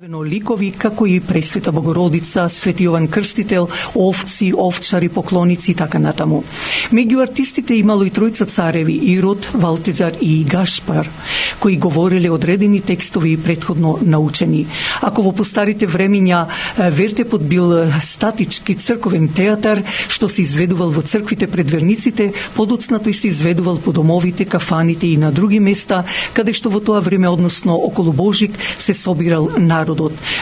Ликови како и Пресвета Богородица, Свети Јован Крстител, овци, овчари, поклоници и така натаму. Меѓу артистите имало и тројца цареви, Ирод, Валтезар и Гаспар, кои говореле одредени текстови претходно научени. Ако во постарите времиња вертепот бил статички црковен театар, што се изведувал во црквите пред верниците, подоцна тој се изведувал по домовите, кафаните и на други места, каде што во тоа време, односно околу Божик, се собирал народ.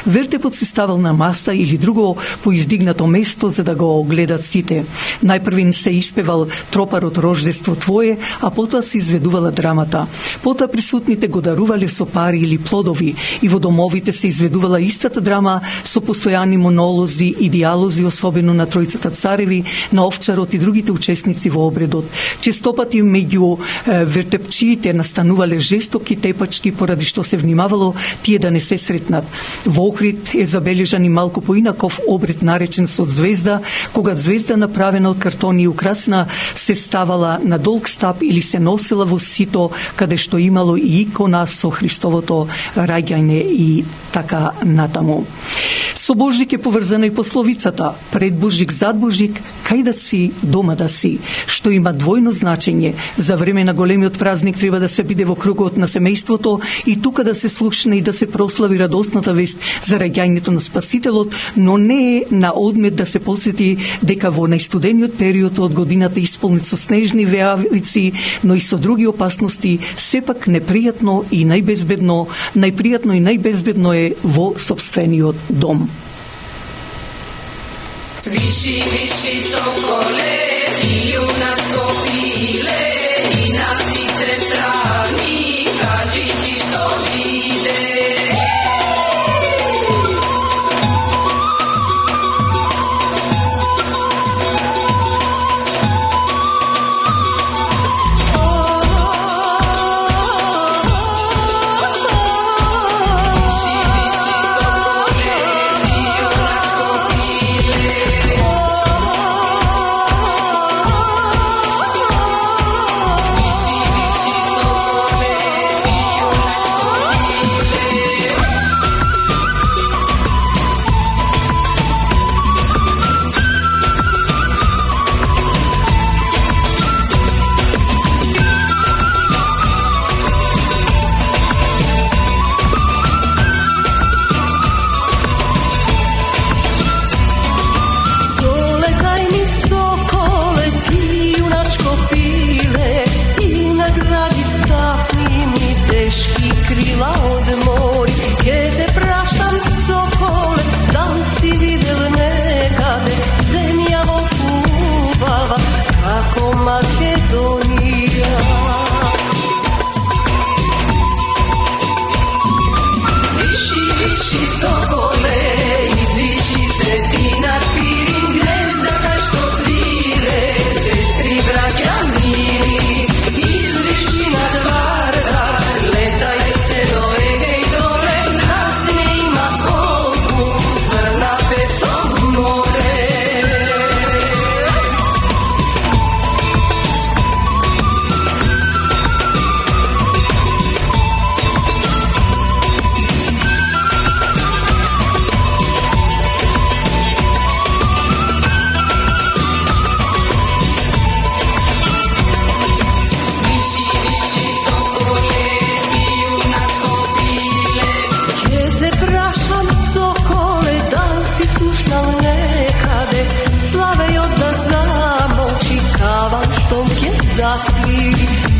Вертепот се ставал на маса или друго поиздигнато место за да го гледат сите. Најпрвин се испевал тропарот Рождество Твое, а потоа се изведувала драмата. Потоа присутните го дарувале со пари или плодови и во домовите се изведувала истата драма со постојани монолози и диалози, особено на тројцата цареви, на овчарот и другите учесници во обредот. Честопати меѓу вертепчиите настанувале жестоки тепачки поради што се внимавало тие да не се сретнат. Во Охрид е забележан и малку поинаков обред наречен со звезда, кога звезда направена од картони и украсна се ставала на долг стап или се носела во сито, каде што имало и икона со Христовото раѓање и така натаму. Со Божик е поврзана и пословицата пред Божик, зад Божик, кај да си, дома да си, што има двојно значење. За време на големиот празник треба да се биде во кругот на семејството и тука да се слушне и да се прослави радосната вест за раѓањето на Спасителот, но не е на одмет да се посети дека во најстудениот период од годината исполнет со снежни веавици, но и со други опасности, сепак непријатно и најбезбедно е во сопствениот дом. Виши, виши, соколе, ти јуначко пиле, и на сите страни, кажи ти што виде.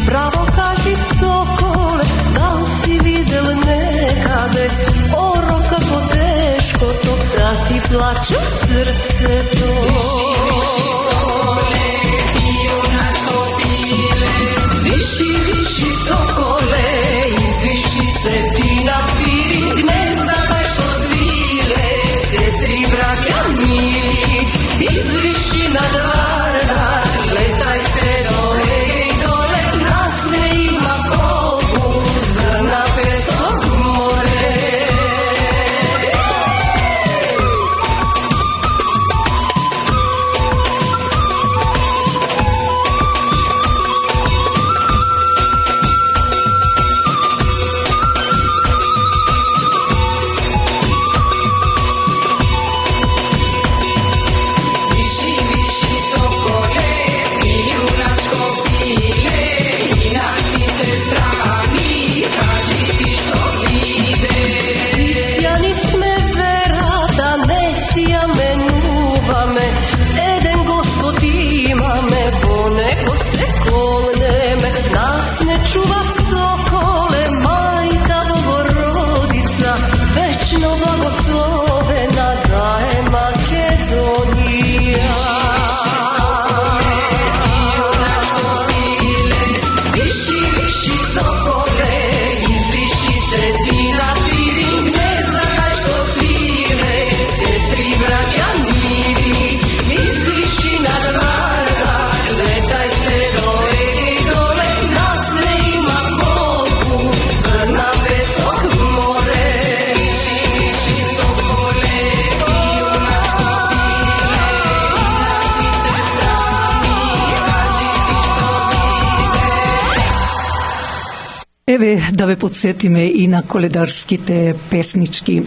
Bravo kaži sokole, da li si videl nekade oro kako teško to da ti plače srce to. Viši, viši, sokole, ti junačko pile. Viši, viši, sokole, izviši se ti na piring, gnezda taj što svile, sestri braća mili, izviši nad Vardar, letaj se dole. Вечно благословена да е Македонија. Виши, виши соколе, извиши се ти на пиринг, не знаш што свире, сестри, браќа мили, извиши над Варда, летај се доле и доле, нас не има колку, зрна песок в море. Виши, виши соколе, ти юначко пиле, и на сите страни, кажи ти што биде. Еве да ве подсетиме и на коледарските песнички.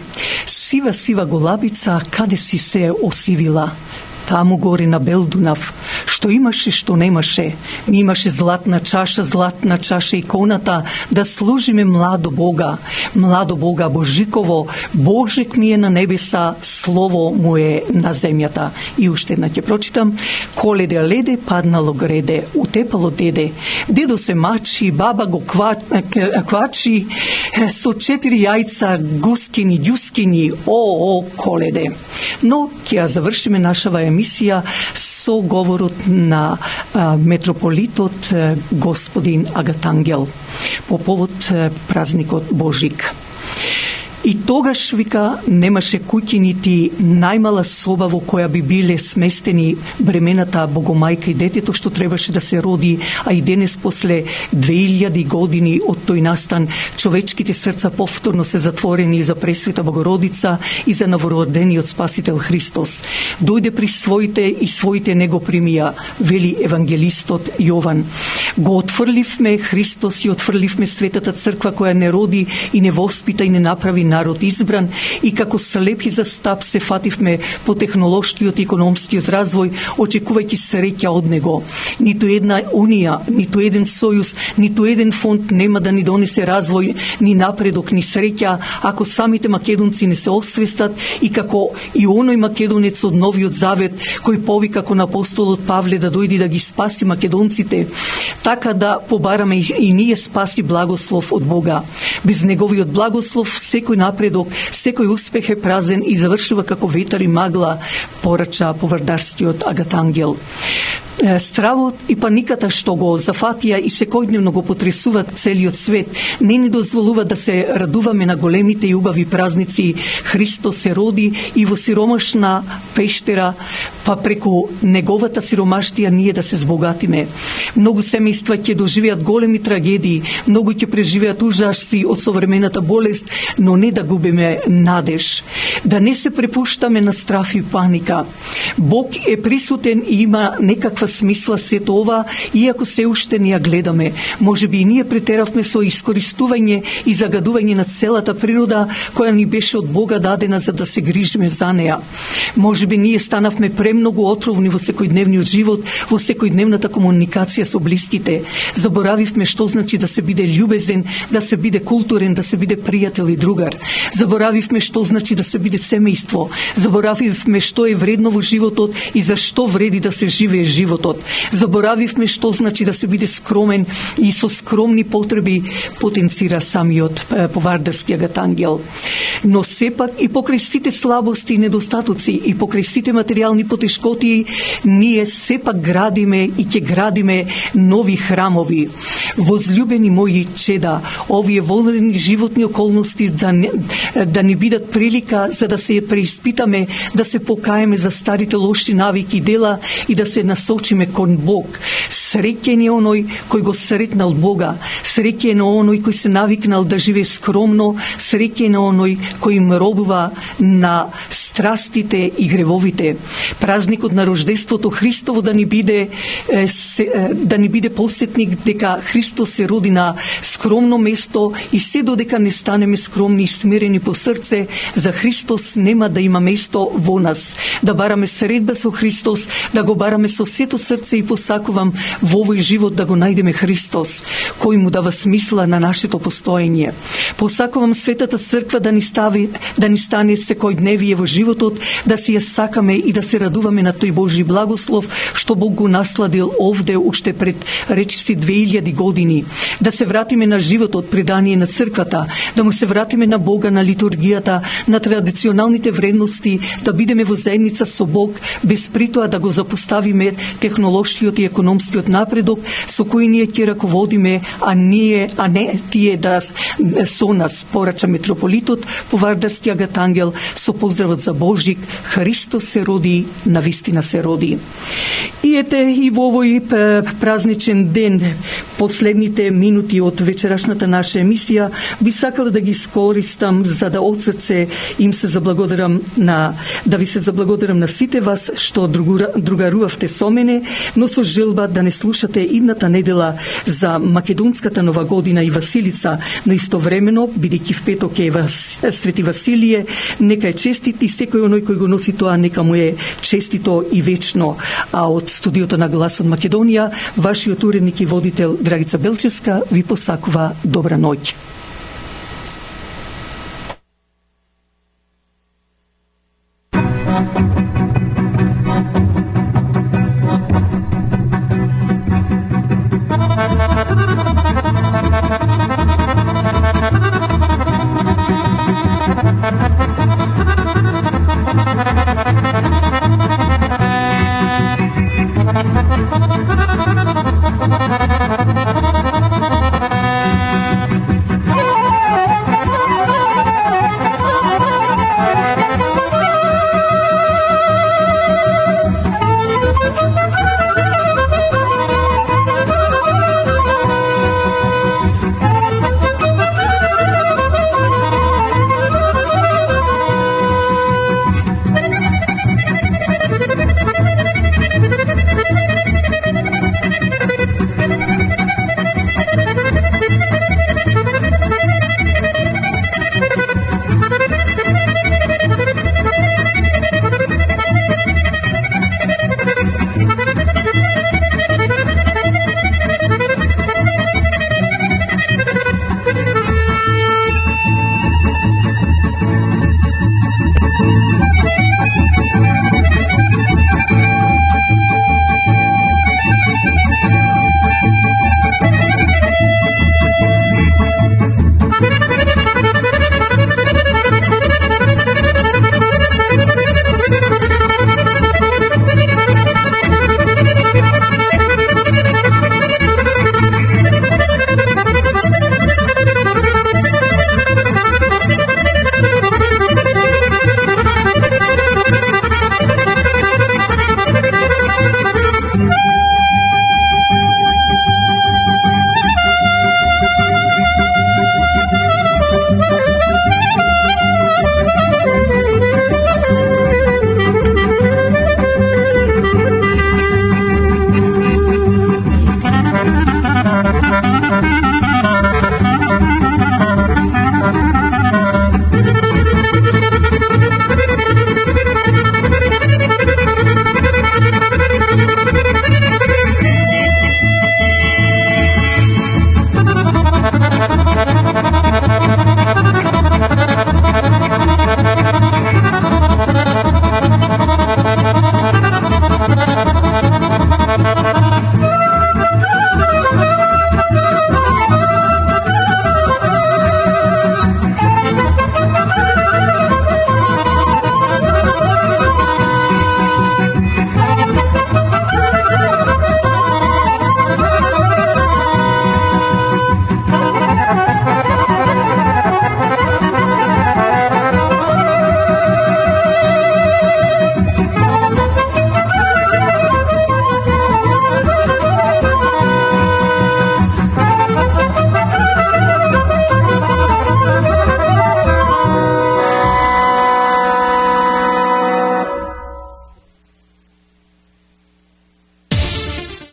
Сива, сива голабица, каде си се осивила? Таму горе на Белдунав, што имаше, што немаше. Ми имаше златна чаша иконата, да служиме младо Бога Божиково, Божек ми е на небеса, слово му е на земјата. И уште една ќе прочитам. Коледе леде, паднало греде, утепало деде. Дедо се мачи, баба го квачи, со 4 јајца, гускини, ѓускини, о, коледе. Но ќе ја завршиме нашава емисија со говорот на митрополитот господин Агатангел по повод празникот Божик. И тогаш, вика, немаше куќи нити најмала соба во која би биле сместени бремената Богомајка и детето што требаше да се роди, а и денес после 2000 години од тој настан човечките срца повторно се затворени за Пресвета Богородица и за новородениот Спасител Христос. Дојде при своите и своите не го примија, вели евангелистот Јован. Го отфрливме Христос и отфрливме Светата Црква која не роди и не воспита и не направи народ избран, и како слепи за стап се фативме по технолошкиот и економскиот развој, очекувајќи среќа од него. Ниту една унија, ниту еден сојуз, ниту еден фонд нема да ни донесе развој, ни напредок, ни среќа, ако самите македонци не се освестат и како и оној македонец од Новиот Завет, кој повика кон апостолот Павле да дојди да ги спаси македонците, така да побараме и ние спаси благослов од Бога. Без неговиот благослов секој напредок, секој успех е празен и завршува како ветар и магла, порача поврдарскиот Агатангел. Стравот и паниката што го зафатија и секојдневно го потресуваат целиот свет, не ни дозволува да се радуваме на големите и убави празници. Христос се роди и во сиромашна пештера, па преку неговата сиромаштија ние да се збогатиме. Многу семејства ќе доживеат големи трагедии, многу ќе преживеат ужаси од современата болест, но не да губиме надеж. Да не се препуштаме на страф и паника. Бог е присутен и има некаква смисла сето ова, иако се уште не ја гледаме. Може би и ние претеравме со искористување и загадување на целата природа, која ни беше од Бога дадена за да се грижиме за неја. Може би ние станавме премногу отровни во секојдневниот живот, во секојдневната комуникација со блиските. Заборавивме што значи да се биде љубезен, да се биде културен, да се биде пријател и другар. Заборавивме што значи да се биде семејство. Заборавивме што е вредно во животот и зашто вреди да се живее животот. Заборавивме што значи да се биде скромен и со скромни потреби потенцира самиот повардарски Агатангел. Но сепак и покрај сите слабости и недостатоци и покрај сите материјални потешкоти, ние сепак градиме и ќе градиме нови храмови. Возлюбени мои чеда, овие волнени животни околности да ни бидат прилика за да се преиспитаме, да се покаеме за старите лоши навики и дела и да се насочиме кон Бог. Среќен е оној кој го сретнал Бога, среќен е оној кој се навикнал да живее скромно, среќен е оној кој им робува на страстите и гревовите. Празникот на рождеството Христово да ни биде посетник дека Христос се роди на скромно место и се додека не станеме скромни и смирени по срце, за Христос нема да има место во нас. Да бараме средба со Христос, да го бараме со сето срце и посакувам во овој живот да го најдеме Христос, кој му дава смисла на нашето постоење. Посакувам Светата Црква да ни стане секојдневие во животот, да си ја сакаме и да се радуваме на тој Божи благослов што Бог го насладил овде уште пред речиси 2000 години. Да се вратиме на животот, предание на црквата, да му се вратиме на Бога, на литургијата, на традиционалните вредности, да бидеме во заедница со Бог, без притоа да го запоставиме технолошкиот и економскиот напредок со кој ние ќе раководиме, а не тие да со нас, порача митрополитот по Вардарски Агатангел со поздравот за Божик: Христос се роди, навистина се роди. И ете, и во овој празничен ден, последните минути од вечерашната наша емисија, би сакала да ги искористам за да од срце им се заблагодарам да ви се заблагодарам на сите вас што другарувавте со мене, но со желба да не слушате идната недела за македонската нова година и Василица, но истовремено, бидејќи в петок е Свети Василие, нека е честит и секој оној кој го носи тоа, нека му е честито и вечно. А од студиото на Глас од Македонија, вашиот уредник и водител Драгица Белчевска ви посакува добра ноќ.